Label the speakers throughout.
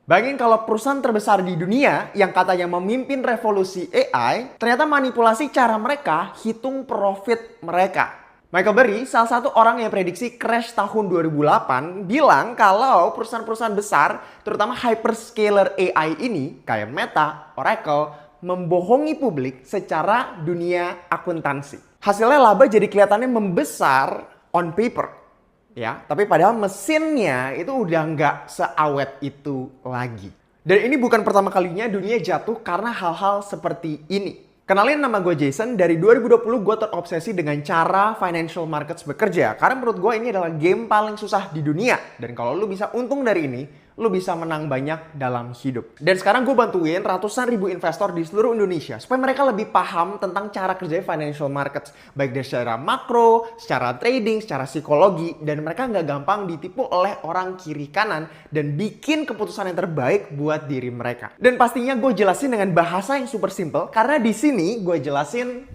Speaker 1: Bayangin kalau perusahaan terbesar di dunia yang katanya memimpin revolusi AI, ternyata manipulasi cara mereka hitung profit mereka. Michael Burry, salah satu orang yang prediksi crash tahun 2008, bilang kalau perusahaan-perusahaan besar, terutama hyperscaler AI ini, kayak Meta, Oracle, membohongi publik secara dunia akuntansi. Hasilnya laba jadi kelihatannya membesar on paper. Ya, tapi padahal mesinnya itu udah nggak seawet itu lagi. Dan ini bukan pertama kalinya dunia jatuh karena hal-hal seperti ini. Kenalin, nama gue Jason. Dari 2020 gue terobsesi dengan cara financial markets bekerja. Karena menurut gue ini adalah game paling susah di dunia. Dan kalau lu bisa untung dari ini, lu bisa menang banyak dalam hidup. Dan sekarang gue bantuin ratusan ribu investor di seluruh Indonesia supaya mereka lebih paham tentang cara kerja financial markets, baik dari secara makro, secara trading, secara psikologi, dan mereka nggak gampang ditipu oleh orang kiri kanan dan bikin keputusan yang terbaik buat diri mereka. Dan pastinya gue jelasin dengan bahasa yang super simple karena di sini gue jelasin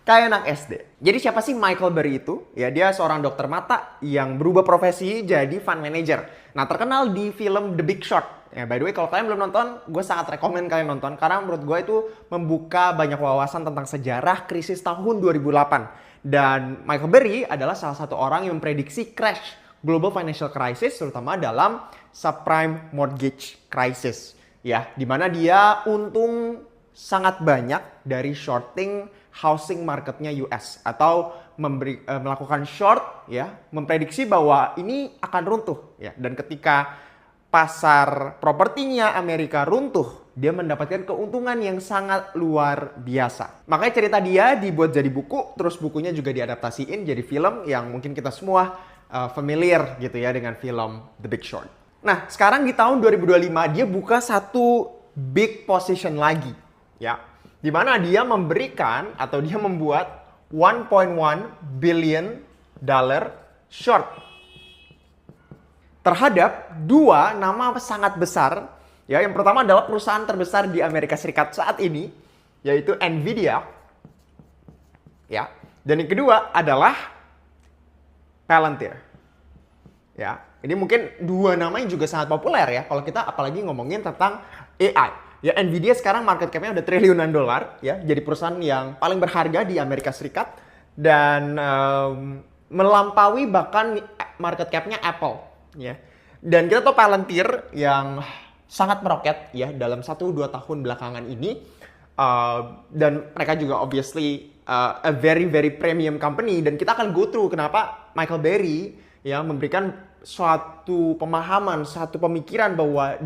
Speaker 1: kayak anak SD. Jadi siapa sih Michael Burry itu? Ya, dia seorang dokter mata yang berubah profesi jadi fund manager. Nah, terkenal di film The Big Short. Ya, by the way, kalau kalian belum nonton, gue sangat rekomen kalian nonton. Karena menurut gue itu membuka banyak wawasan tentang sejarah krisis tahun 2008. Dan Michael Burry adalah salah satu orang yang memprediksi crash global financial crisis, terutama dalam subprime mortgage crisis. Ya, dimana dia untung sangat banyak dari shorting housing marketnya US atau melakukan short, ya, memprediksi bahwa ini akan runtuh, ya. Dan ketika pasar propertinya Amerika runtuh, dia mendapatkan keuntungan yang sangat luar biasa. Makanya cerita dia dibuat jadi buku, terus bukunya juga diadaptasiin jadi film yang mungkin kita semua familiar gitu ya dengan film The Big Short. Nah, sekarang di tahun 2025 dia buka satu big position lagi, ya, di mana dia memberikan atau dia membuat 1.1 billion dollar short terhadap dua nama sangat besar. Ya, yang pertama adalah perusahaan terbesar di Amerika Serikat saat ini, yaitu Nvidia. Ya, dan yang kedua adalah Palantir. Ya, ini mungkin dua nama yang juga sangat populer ya kalau kita apalagi ngomongin tentang AI. Ya, Nvidia sekarang market cap-nya udah triliunan dolar, ya, jadi perusahaan yang paling berharga di Amerika Serikat dan melampaui bahkan market cap-nya Apple, ya. Dan kita tahu Palantir yang sangat meroket ya dalam 1-2 tahun belakangan ini, dan mereka juga obviously a very very premium company, dan kita akan go through kenapa Michael Burry ya memberikan suatu pemahaman, satu pemikiran bahwa